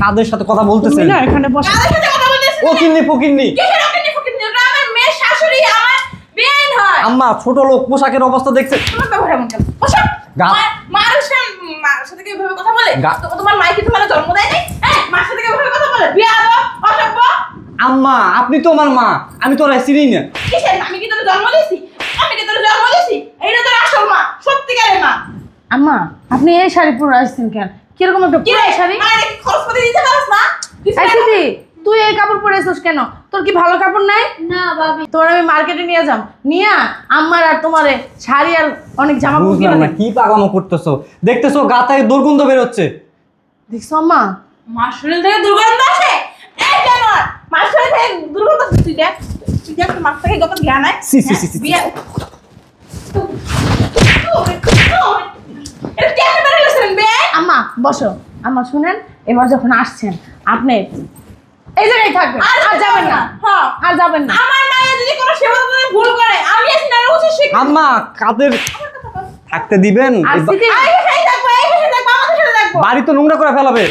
কাদের সাথে কথা বলতেছেন? তুমি না এখানে বসো। কাদের সাথে কথা বলতেছিস? ও কিন্নি ফকিন্নি। কিসের ওখানে ফকিন্নি? ওটা আমার মেয়ের শাশুড়ি, আমার বেআইন হয়। আম্মা ছোট লোক, পোশাকের অবস্থা দেখছেন? তোমার ব্যবহার এমন কেন? বসো। মার সাথে কি এভাবে কথা বলে? তোমার মাই কি তোমার জন্ম দেয় নাই? হ্যাঁ, মার সাথে কি এভাবে কথা বলে? বিয়াদব, অসভ্য। আম্মা আপনি তো আমার মা, আমি তো চিনি না। কিসের মা? আমি কি তোর জন্ম দিয়েছি? আমি কি তোর জন্ম দিয়েছি? এইটা তোর আসল মা, সত্যিকারের মা। আম্মা আপনি এই শাড়ি পরে আসছেন কেন? কিরকম একটা কি রে শাড়ি? মানে খরচ করে দিতে পারছ না? এই দিদি তুই এই কাপড় পরে এসেছিস কেন? তোর কি ভালো কাপড় নাই? না ভাবি, তোর আমি মার্কেটে নিয়ে যাম, নিয়ে আম্মার আর তোমারে শাড়ি আর অনেক জামা কাপড় বুঝলাম কিনে না দেব। কি পাগলামো করতেছো, দেখতেছো গা থেকে দুর্গন্ধ বের হচ্ছে। দেখছো আম্মা? মার শরীর থেকে দুর্গন্ধ আসে? এই জানোয়ার, মার শরীর থেকে দুর্গন্ধ তুই দেখ তোর মার থেকে কত জ্ঞান হয়। সি, সি, সি, সি। বিয়া এটা কেন বেরোলেন বে? আম্মা বসো। আম্মা শুনেন, এবার যখন আসছেন আপনি এই জায়গায় থাকবেন, আর যাবেন না। হ্যাঁ, আর যাবেন না। আমার মায়ের যদি কোনো সেবা করতে ভুল করে আমি আছি না উচিত শিক্ষা। আম্মা কাদের থাকতে দিবেন? আর দিদি এই ভাষায় থাকবো, এই ভাষায় থাকবো, আমাদের সাথে থাকবো। বাড়ি তো নোংরা করে ফেলাবে।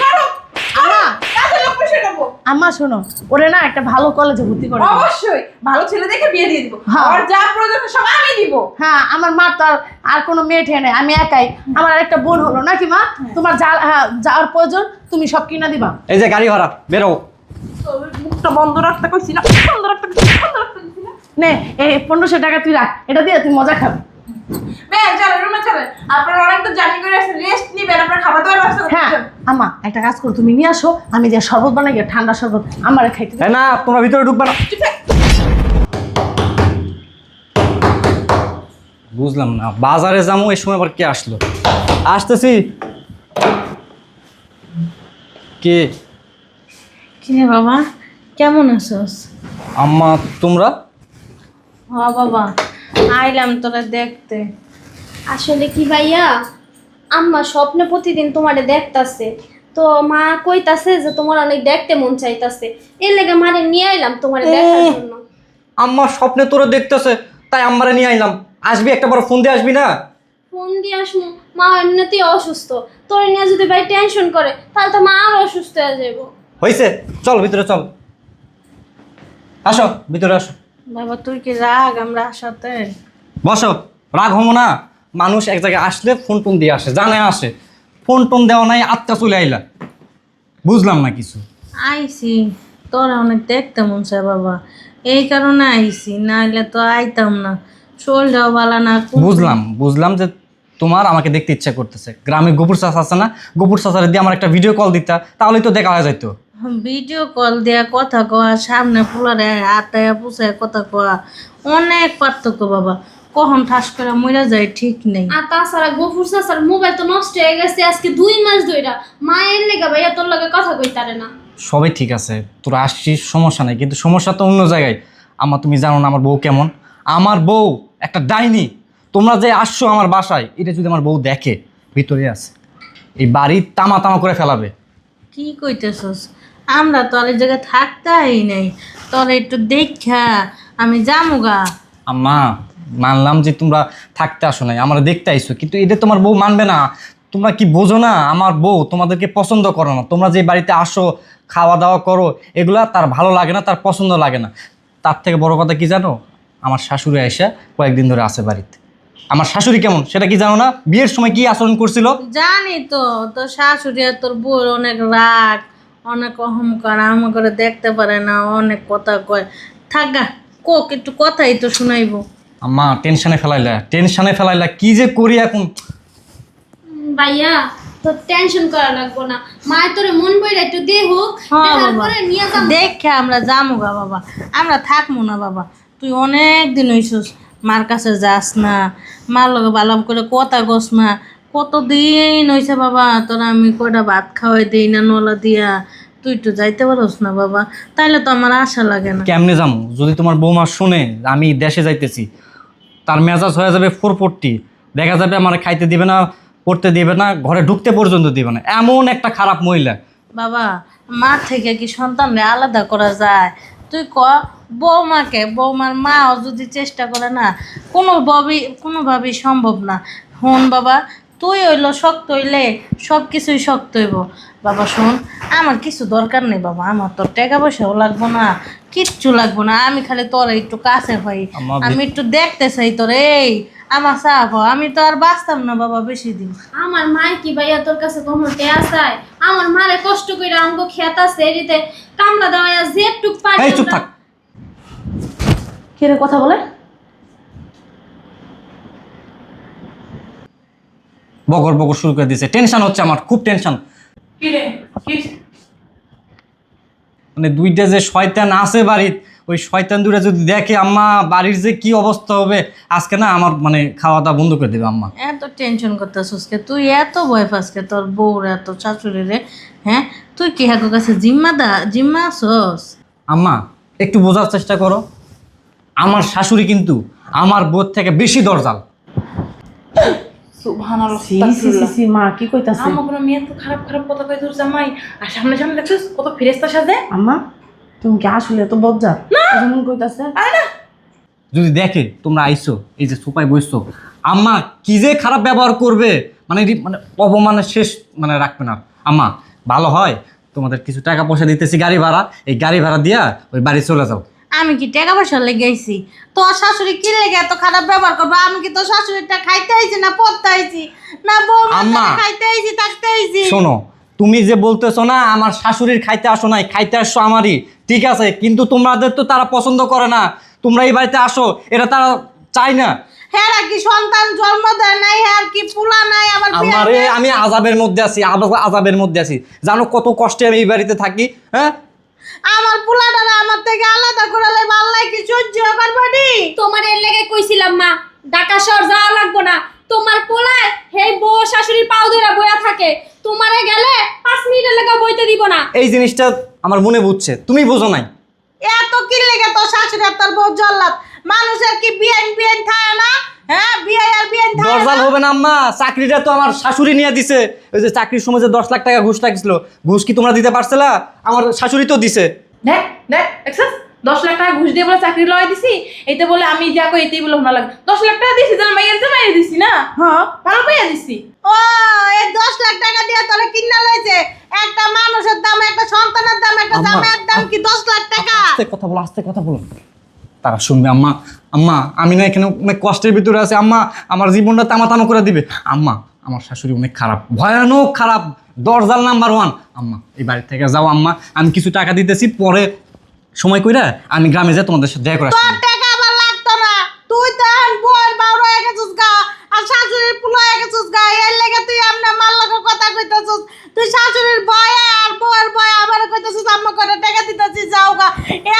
আম্মা কাজে লোক পয়সা দেবো। আম্মা শোনো, ওরে না একটা ভালো কলেজে ভর্তি করে দিও। অবশ্যই ভালো ছেলে দেখে বিয়ে দিয়ে দিব। হ্যাঁ। আর যা প্রয়োজন সব আমি দিব। হ্যাঁ আমার মা তো আর কোনো মেয়ে ঠেয়ে নেই, আমি একাই। আমার আর একটা বোন হলো নাকি মা? তোমার যা যাওয়ার প্রয়োজন তুমি সব কিনা দিবা। এই যে গাড়ি ভাড়া বেরো। মুখটা বন্ধ রাখতে কইছি না, বন্ধ রাখতে কইছি না। নে এই 1500 টাকা তুই রাখ, এটা দিয়ে তুই মজা খাবি। বেন চলে রুমে চলে। আপনারা অনেক তো জার্নি করে আসছেন, রেস্ট নিবেন, আপনার খাবার দাবার ব্যবস্থা হ্যাঁ করছেন। আম্মা একটা কাজ করো, তুমি নিয়ে আসো, আমি যে শরবত বানাই গিয়ে ঠান্ডা শরবত আমারে খাইতে দাও। এই না তোমরা ভিতরে ঢুকবে না। চুপ থাক। বুঝলাম না, বাজারে যাবো এই সময় আবার কে আসলো? আসতেছি। কে? কি রে বাবা, কেমন আছোস? আম্মা তোমরা? হ বাবা, আইলাম তোরা দেখতে। আসলে কি ভাইয়া, আম্মা স্বপ্নে প্রতিদিন তোমারে দেখতাছে, তো মা কইতাছে যে তোমার অনেক দেখতে মন চাইতাছে, এর লেগে মারে নিয়ে আইলাম তোমারে দেখার জন্য। আম্মা স্বপ্নে তোরা দেখতেছে তাই আম্মারে নিয়ে আইলাম। আসবি একটা বড় ফোন দিয়ে আসবি না? ফোন দিয়ে আসমু? মা এমনিতেই অসুস্থ, তোর নিয়ে যদি ভাই টেনশন করে তাহলে তো মা আরো অসুস্থ হয়ে যাবো। হয়েছে, চল ভিতরে চল। আসো ভিতরে আসো। বাবা তুই কি রাগ আমরা সাথে? বসো। রাগ হবো না? মানুষ এক জায়গায় আসলে ফোন টোন দিয়ে আসে, জানে আসে। ফোন টোন দেওয়া নাই, আত্মা চলে আইলা। বুঝলাম না কিছু। আইছি, তোরা অনেক দেখতে মন চায় বাবা, এই কারণে আইছি, নাইলে তো আইতাম না। শরীরটাও ভালো না। বুঝলাম যে তোমার আমাকে দেখতে ইচ্ছা করতেছে। গ্রামে গোপুর চাচা আছে না, গোপুর চাচারে দিয়ে আমার একটা ভিডিও কল দিতা, তাহলেই তো দেখা হয়ে যেত। ভিডিও কল দিয়া কথা কয়া, সামনে ফুলারে হাতায় পুষায় কথা কয়া, অনেক পার্থক্য বাবা। কখন ঠাস করে মরে যায় ঠিক নেই। আর তাছাড়া গফুর চাচার মোবাইল তো নষ্ট হয়ে গেছে আজকে 2 মাস ধইরা, মায়ের লেগে ভাইয়া তোর লগে কথা কইতারে না। সবই ঠিক আছে, তোরা আসছিস সমস্যা নেই, কিন্তু সমস্যা তো অন্য জায়গায়। আমার তুমি জানো না আমার বউ কেমন? আমার বউ একটা ডাইনি। তোমরা যে আসছো আমার বাসায়, এটা যদি আমার বউ দেখে, ভিতরে আছে, এই বাড়ি তামা তামা করে ফেলাবে। কি কইতেছস? আমরা তো আর এই জায়গায় থাকতেই নাই, তোরা একটু দেখা আমি যামুগা। আম্মা মানলাম যে তোমরা থাকতে আসো নাই, আমরা দেখতে আইছো, কিন্তু এটা তোমার বউ মানবে না। তোমরা কি বোঝো না? আমার বউ তোমাদেরকে পছন্দ করো না। তোমরা যে বাড়িতে আসো, খাওয়া দাওয়া করো, এগুলা তার ভালো লাগে না, তার পছন্দ লাগে না। তার থেকে বড় কথা কি জানো? আমার শাশুড়ি এসে কয়েকদিন ধরে আছে বাড়িতে। আমার শাশুড়ি কেমন সেটা কি জানো না? বিয়ের সময় কি আচরণ করছিল? জানি তো, তোর শাশুড়ি আর তোর বউর অনেক রাগ, অনেক অহংকার, আমার করে দেখতে পারে না, অনেক কথা কয়। থাকা কোক একটু কথাই তো শুনাইবো। আম্মা টেনশনে ফেলাইলা, কি যে করি এখন। ভাইয়া তোর টেনশন করা লাগবো না, মায়ের তোরে মন বইরা একটু দে হোক, হ্যাঁ দেখার বাবা, পরে নিয়ে যাবো। দেখে আমরা যামুগা বাবা, আমরা থাকবো না বাবা। তুই অনেক দিন হইছিস মার কাছে যাস না, মার লগে ভালো করে কথা কস না। কতদিন হয়েছে বাবা, তোরা আমি কয়টা ভাত খাওয়াই দিই না নলা দিয়া, তুই তো যাইতে পারস না বাবা, তাইলে তো আমার আশা লাগে না। কেমনে যাবো? যদি তোমার বৌমা শুনে আমি দেশে যাইতেছি, তার মেজাজ হয়ে যাবে ফোরপট্টি। দেখা যাবে আমার খাইতে দিবে না, পড়তে দিবে না, ঘরে ঢুকতে পর্যন্ত দিবে না। এমন একটা খারাপ মহিলা। বাবা মা থেকে কি সন্তানরে আলাদা করা যায়? তুই বৌমার মাও যদি চেষ্টা করে না, কোনোভাবেই সম্ভব না। হন বাবা, তুই হইলো শক্ত হইলে সব কিছুই শক্ত হইব। বাবা শোন, আমার কিছু দরকার নেই বাবা, আমার তোর টাকা পয়সাও লাগবো না, কিচ্ছু লাগবো না। আমি খালি তোর একটু কাছে হই, আমি একটু দেখতে চাই তোর। এই আমার চাপ, আমি তো আর বাঁচতাম না বাবা বেশি দিন। আমার মায় কি ভাইয়া তোর কাছে কখনো টেয়া চায়? আমার মারে কষ্ট করে আমাকে খেত আছে এরিতে কামলা দেওয়া যেটুক পারি। এই চুপ থাক। কে রে কথা বলে? বগর বগর শুরু করে দিয়েছে। টেনশন হচ্ছে আমার, খুব টেনশন। কি রে কি মানে দুইটা যে শয়তান আছে বাড়ির, ওই শয়তান দুইটা যদি দেখে আম্মা বাড়ির যে কি অবস্থা হবে, আজকে না আমার মানে খাওয়া দাওয়া বন্ধ করে দেবে আম্মা। এত টেনশন করতেছিস কে? তুই এত ভয় পাসকে তোর বউর এত শাশুড়ি রে? হ্যাঁ, তুই কি হাগো কাছে জিম্মা আছস? আম্মা একটু বোঝার চেষ্টা করো, আমার শাশুড়ি কিন্তু আমার বউর থেকে বেশি দরজাল। সুবহানাল্লাহ। সি সি সি সি, মা কি কইতাছে? আমার কোনো মেয়ে তো খারাপ খারাপ কথা কই তোর জামাই, আর সামনে সামনে দেখছিস কত ফেরেশতা সাজে। আম্মা তুমি কি আসলে এত বজ্জা যেমন কইতাছে? আরে না, যদি দেখে তোমরা আইছো এই যে সোফায় বসছো, আম্মা কি যে খারাপ ব্যবহার করবে, মানে মানে অপমানের শেষ মানে রাখবে না। আম্মা ভালো হয় তোমাদের কিছু টাকা পয়সা দিতেছি গাড়ি ভাড়া, এই গাড়ি ভাড়া দিয়া ওই বাড়ি চলে যাও। আমি কি টাকা পয়সা লেগে আইছি? তোর শাশুড়ি কি লেগে এত খারাপ ব্যবহার করবো? আমি কি তোর শাশুড়িটা খাইতে আইছি না পড়তে আইছি না বউ আম্মা। খাইতে আইছি থাকতে আইছি? শোনো, তুমি যে বলতেছো না আমার শাশুড়ির খাইতে আসো নাই, খাইতে আসছো আমারই, ঠিক আছে, কিন্তু তোমাদের তো তারা পছন্দ করে না, তোমরা এই বাড়িতে আসো এটা তারা চায় না। হ্যাঁ কি সন্তান জন্ম দেয় নাই, আর কি পুলা নাই আমার বিয়ে আমারে দেয়? আমি আযাবের মধ্যে আছি, আযাবের মধ্যে আছি, জানো কত কষ্টে আমি এই বাড়িতে থাকি। হ্যাঁ, আমার পুলাটারা আমার থেকে আলাদা করে লাই ভাল্লাই কি সহ্য করবানি? তোমার এর লেগে কইছিলাম মা ঢাকা শহর যাওয়া লাগবো না। তোমার পোলায় হেই বউ শাশুড়ির পাও ধরে বইয়া থাকে, তোমারে গেলে 5 মিনিটের লেগে বইতে দিব না। এই জিনিসটা আমার মনে বুঝছে, তুমি বোঝো নাই। এত কি লেগে তোর শাশুড়ি আর তোর বউ জল্লাদ? মানুষের কি বিয়ান থাকে না? হ্যাঁ, বিয়ে আর বিয়ান থাকে দরজাল না? হবে না আম্মা, চাকরিটা তো আমার শাশুড়ি নিয়ে দিছে। ওই যে চাকরির সময় যে 10 লাখ টাকা ঘুষ লাগছিল, ঘুষ কি তোমরা দিতে পারছিলা? আমার শাশুড়ি তো দিছে। দেখ দেখ দেখছিস 10 লাখ টাকা ঘুষ দিয়ে বলে চাকরি লয় দিছি, এইতে বলে আমি যা কই এতেই বলে ভালো লাগে। 10 লাখ টাকা দিছি জান মাইয়ের জামাই দিছি না, হ্যাঁ ভালো পাইয়া দিছি। ও এই 10 লাখ টাকা দিয়ে তোরা কিনা লইছে? একটা মানুষের দাম, একটা সন্তানের দাম, একটা আম্মা, জামাইয়ের দাম কি 10 লাখ টাকা? আস্তে কথা বলো, আস্তে কথা বলো, তারা শুনবে। আম্মা আম্মা আমি না এখানে অনেক কষ্টের ভিতরে আছি আম্মা, আমার জীবনটা তামা করে দিবে। আম্মা আমার শাশুড়ি অনেক খারাপ, ভয়ানক খারাপ, দরজাল নাম্বার 1। আম্মা এই বাড়ি থেকে যাও আম্মা, আমি কিছু টাকা দিতেছি, পরে সময় কইরা আমি গ্রামে যাই তোমাদের সাথে দেখা করে তোর আসবো। টাকা আবার লাগতো না, তুই তো এখন বউয়ের বাউর হয়ে গেছিস গা, আর শাশুড়ির পুলো হয়ে গেছিস গা। এর লেগে তুই আমনে মার লগে কথা কইতেছিস? তুই শাশুড়ির ভয়ে আর বউয়ের ভয়ে আবার কইতেছিস আম্মা করে টাকা দিতেছিস যাও গা।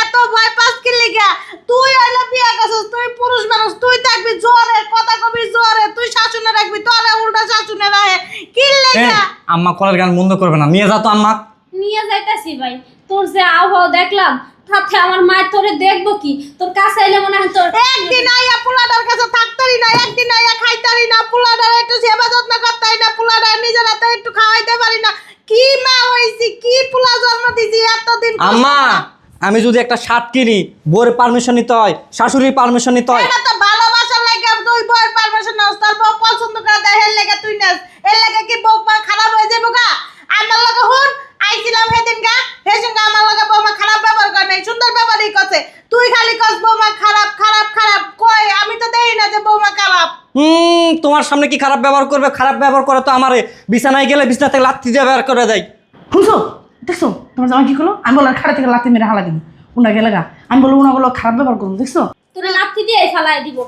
এত ভয় পাস কি লিগা? তুই হইলে বিয়ে করছিস, তুই পুরুষ মানুষ, তুই থাকবি জোরে, কথা কবি জোরে, তুই শাশুনে রাখবি, তোরে উল্টা শাশুনে রাখে কি এই, লেগা? আম্মা কলের গান বন্ধ করবে না, নিয়ে যাও তো আম্মা। নিয়ে যাইতাছি ভাই, তোর যে আবহাওয়া দেখলাম তাতে আমার মায়ের তোরে দেখবো কি? তোর কাছে আইলে মনে হয় তোর একদিন আইয়া পোলাটার কাছে থাকতারি না, একদিন আইয়া খাইতারি না, পোলাটার একটু সেবা যত্ন করতারি না, পোলাটার নিজের হাতে একটু খাওয়াইতে পারি না। কি মা হইছি, কি পোলা জন্ম দিছি এতদিন কষ্ট আম্মা করে। আমি যদি একটা শার্ট কিনি, বউয়ের পারমিশন নিতে হয়, শাশুড়ির পারমিশন নিতে হয়। এটা তো ভালোবাসার লাগে তুই বউয়ের পারমিশন নাও, তোর বউ পছন্দ করে দেয় এর লাগে তুই নাস। এর লাগে কি বউ মা খারাপ হয়ে যাবো গা? আমার লগে হুন আইছিলাম সেদিন গা, সেই সঙ্গে আমার লগে বৌমা খারাপ ব্যবহার করে নাই, সুন্দর ব্যবহারই করছে। তুই খালি কস বৌমা খারাপ খারাপ খারাপ, কই আমি তো দেই না যে বৌমা খারাপ। তোমার সামনে কি খারাপ ব্যবহার করবে? খারাপ ব্যবহার করে তো আমারে বিছানায় গেলে বিছানা থেকে লাথি দিয়ে ব্যবহার করে দেয়। শুনছো দেখছো তোমার জামাই কি করলো? আমি বললাম খাড়া থেকে লাথি মেরে হালা দিব, উনা গেলে গা। আমি বলবো উনা বললো খারাপ ব্যবহার করুন, দেখছো? তোরে লাথি দিয়ে ফালাই দিব,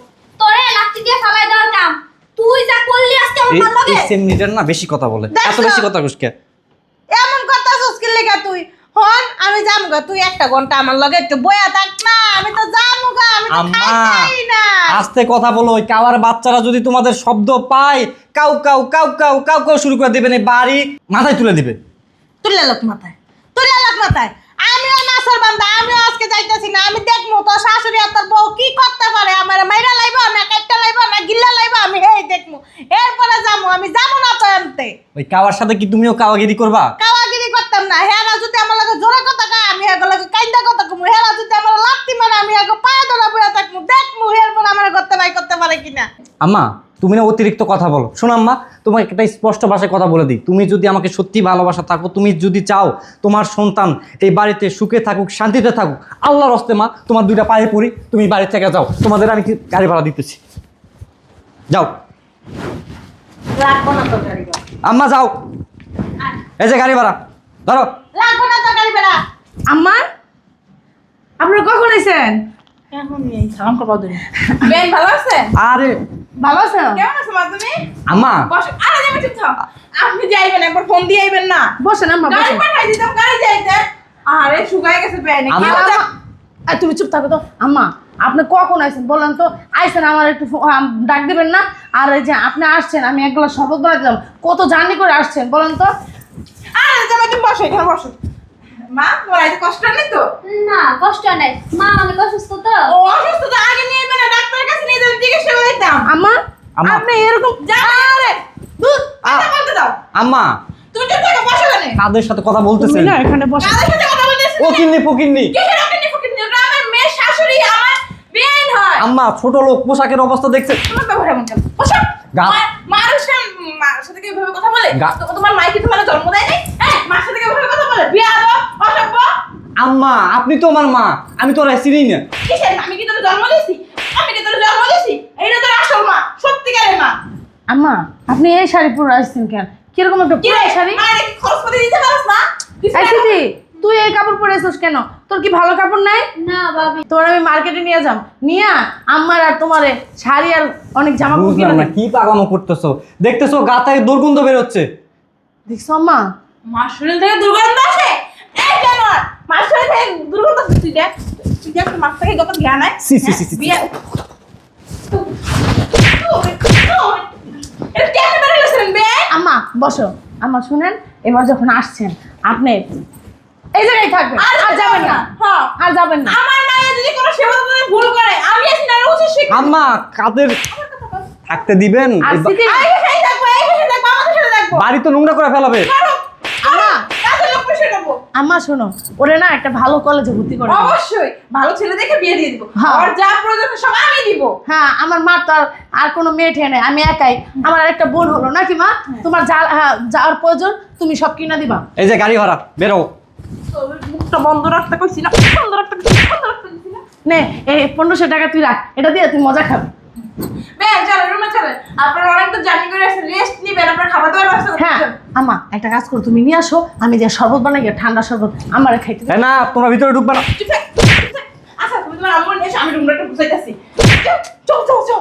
তোরে লাথি দিয়ে ফালাই দেওয়ার কাম তুই যা করলি আজকে আমার ভালো লাগে। এই সেম নিডার না বেশি কথা বলে, এত দেখছো? বেশি কথা কুসকে। এমন কথা সুস্কিল লেগা তুই হন, আমি যামগা, তুই 1 ঘন্টা আমার লগে একটু বয়া থাক না, আমি তো যামগা, আমি তো আম্মা খাইতেই না। আস্তে কথা বলো, ওই কাওয়ার বাচ্চারা যদি তোমাদের শব্দ পায় cow cow cow cow cow cow শুরু করে দিবে, না বাড়ি মাথায় তুলে দিবে। তুলে লোক মাথায়, তুলে লোক মাথায়। আমিও নাসর বান্দা, আমিও আজকে যাইতেছি না, আমি দেখবো তোর শাশুড়ি আর তোর বউ কি করতে পারে। আমার মাইরা লাইব না, কাটটা লাইব না, গিল্লা লাইব, আমি এই দেখবো, এরপরে যাবো। আমি যাবো না তো এমতে, ওই কাওয়ার সাথে কি তুমিও কাওয়াগিরি করবা? কাওয়াগিরি করতাম না। হেরা যদি আমার লগে জোরে কথা কয়, আমি এগুলো কাইন্দা কথা কমু। হেরা যদি আমার লাত্তি মানে, আমি এগো পায়ে ধরা বইয়া থাকবো, দেখবো এরপর আমার করতে পারে কিনা। আম্মা তুমি না অতিরিক্ত কথা বলো। শোনো আম্মা, তোমাকে একটা স্পষ্ট ভাষায় কথা বলে দিই, তুমি যদি আমাকে সত্যি ভালোবাসা থাকো, তুমি যদি চাও তোমার সন্তান এই বাড়িতে সুখে থাকুক, শান্তিতে থাকুক, আল্লাহর হস্তে মা তোমার দুইটা পায়ে পড়ি, তুমি বাড়ি থেকে যাও। তোমাদের আমি কি গাড়ি ভাড়া দিতেছি, যাও। লাগবো না তোর গাড়ি ভাড়া। আম্মা যাও, এই যে গাড়ি ভাড়া ধরো। লাগবো না তোর গাড়ি ভাড়া। আম্মা আপনারা কখন আইছেন? এখন এই সালাম করবো তুমি। বেন ভালো আছে? আরে ভালো আছেন? কেমন আছো মা তুমি? আম্মা, বসো। আরে যাবে চুপ থাও। আপনি যাইবেন, একবার ফোন দিয়ে আইবেন না। বসেন আম্মা, গাড়ি বসেন। পাঠাই দিতাম, গাড়ি যাইতেন। আরে শুকায় গেছে বেন। আম্মা। আর তুমি চুপ থাকো তো। আম্মা আপনি কখন আইছেন বলেন তো? আইছেন আমার একটু ডাক দিবেন না? আর এই যে আপনি আসছেন, আমি এক গ্লাস শরবত বানাই দিলাম, কত জার্নি করে আসছেন বলেন তো? আরে যাবে, তুমি বসো, এখানে বসো। মা তোমার আইতে কষ্ট নেই তো? না কষ্ট নাই, মা অনেক অসুস্থ তো। ও অসুস্থ তো আগে নিয়ে যাবেন না, ডাক্তারের কাছে নিয়ে যাবেন, চিকিৎসা করে দিতাম। আম্মা আম্মা। আপনি এরকম আরে দূর, কথা বলতে দাও। আম্মা তুমি চুপ থাকো, বসো কেন? কাদের সাথে কথা বলতেছেন? তুমি না এখানে বসে। কাদের সাথে কথা বলতেছিস? ও কিন্নি ফকিন্নি। কিসের ওখানে ফকিন্নি? ওটা আমার মেয়ের শাশুড়ি, আমার বেন হয়। আম্মা ছোট লোক, পোশাকের অবস্থা দেখছে। তোমার ব্যবহার এমন কেন? বসো। গা- মার সাথে কি এভাবে কথা বলে? গা- তোমার মাই কি তোমার জন্ম দেয় নাই? হ্যাঁ, মার সাথে কি এভাবে কথা বলে? বিয়া দাও, অসভ্য। আম্মা আপনি তো আমার মা, আমি তো চিনি না। কিসের মা? আমি কি তোর জন্ম দিয়েছি? আমি কি তোর জন্ম দিয়েছি? এইটা তোর আসল মা, সত্যিকারের মা। আম্মা আপনি এই শাড়ি পরে আসছেন কেন? কিরকম একটা কি রে, পুরাই শাড়ি? মায়ের কি খরচ পাতি দিতে পারছ না? দিতে এই পারো? দিদি, তুই এই কাপড় পরে আসছিস কেন? তোর কি ভালো কাপড় নাই? না ভাবি, তোর আমি মার্কেটে নিয়ে যাম, নিয়ে আম্মার আর তোমারে শাড়ি আর অনেক জামা কাপড় কিনে বুঝলাম না দেব। কি পাগলামো করতেছো, দেখতেছো গা থেকে দুর্গন্ধ বের হচ্ছে। দেখছো আম্মা? মার শরীর থেকে দুর্গন্ধ আসে? এই জানোয়ার, মার শরীর থেকে দুর্গন্ধ আসে। তুই দেখ তোর মার থেকে কত জ্ঞান হয়। সি, সি, সি, সি। বিয়া এটা কেন বের হয়েছিলেন বে? আম্মা বসো। আম্মা শুনেন, এবার যখন আসছেন আপনি এই জায়গায় থাকবেন, আর যাবেন না। হ্যাঁ। আর যাবেন না। আমার মায়ের যদি কোনো সেবা করতে ভুল করে, আমি আছি না উচিত শিক্ষা। আম্মা কাদের থাকতে দিবেন? আর এই বা- সিটি এই সাথে থাকবো, এই সাথে থাকবো, আমাদের সাথে থাকবো। বাড়ি তো নোংরা করে ফেলাবে। আম্মা, কাজের লোক পয়সা দেবো। আম্মা শোনো, ওরে না একটা ভালো কলেজে ভর্তি করে দাও। অবশ্যই ভালো ছেলে দেখে বিয়ে দিয়ে দিব। হ্যাঁ। আর যা প্রয়োজন সব আমি দিব। হ্যাঁ, আমার মা তো আর কোনো মেয়ে ঠেয়ে নেই, আমি একাই। আমার আরেকটা বোন হলো নাকি মা? তোমার যা যাওয়ার প্রয়োজন তুমি সব কিনা দিবা। এই যে গাড়ি ভাড়া, বেরো। তোর মুখটা বন্ধ রাখতে কইছি না, বন্ধ রাখতে কইছি না, বন্ধ রাখতে কইছি না। নে এই 1500 টাকা তুই রাখ, এটা দিয়ে তুই মজা খাবি। বেন চলো, রুমে চলেন। আপনারা অনেক তো জার্নি করে আসছেন, রেস্ট নিবেন, আপনারা খাবার দাবার ব্যবস্থা করতে হ্যাঁ হবে। আম্মা একটা কাজ করো, তুমি নিয়ে আসো, আমি যে শরবত বানাই গিয়ে ঠান্ডা শরবত আমার খাইতে দাও। এই না, তোমরা ভিতরে ঢুকবে না। চুপ থাক, চুপ থাক। আচ্ছা তুমি তোমার আম্মুর নিয়ে এসো, আমি রুমটা একটু বুঝাইতেছি। চল চল চল।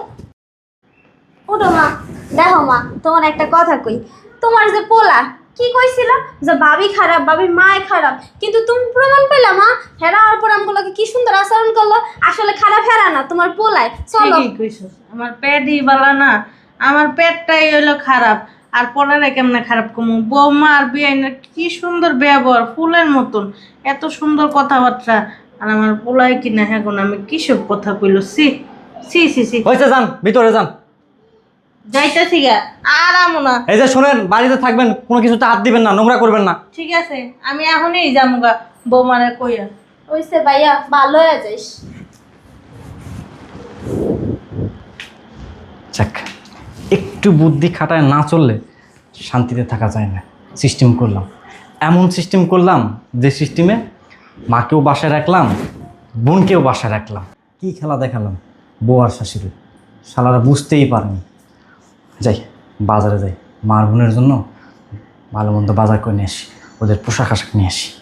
ওঠো মা। দেখো মা, তোমার একটা কথা কই। তোমার যে পোলা কি কইছিল যে ভাবি খারাপ, ভাবির মায় খারাপ, কিন্তু তুমি প্রমাণ পেলা মা। হেরা হওয়ার পর আমগুলোকে কি সুন্দর আচরণ করলো। আসলে খারাপ হেরা না, তোমার পোলায়। চলো। ঠিকই কইছস, আমার পেটই বালা না, আমার পেটটাই হইলো খারাপ। আর পড়ালে কেমনে খারাপ কমু? বৌমা আর বিয়াইনের কি সুন্দর ব্যবহার, ফুলের মতন, এত সুন্দর কথাবার্তা। আর আমার পোলাই কিনা এখন আমি কিসব কথা কইলো। সি সি সি সি, হয়েছে, যান ভিতরে যান। যাইতেছি গা, আর আমু না। এই যে শোনেন, বাড়িতে থাকবেন, কোনো কিছুতে হাত দিবেন না, নোংরা করবেন না। ঠিক আছে, আমি এখনই যাবো গা বৌমারে কইয়া। ওইসে ভাইয়া, ভালো হয়ে যাইস। যাক, একটু বুদ্ধি খাটায় না চললে শান্তিতে থাকা যায় না। সিস্টেম করলাম, এমন সিস্টেম করলাম যে সিস্টেমে মাকেও বাসায় রাখলাম, বোনকেও বাসায় রাখলাম। কি খেলা দেখালাম, বউ আর শাশুড়ি, শালারা বুঝতেই পারেনি। যাই বাজারে যাই, মার বোনের জন্য ভালো মন্দ বাজার করে নিয়ে আসি, ওদের পোশাক আশাক নিয়ে আসি।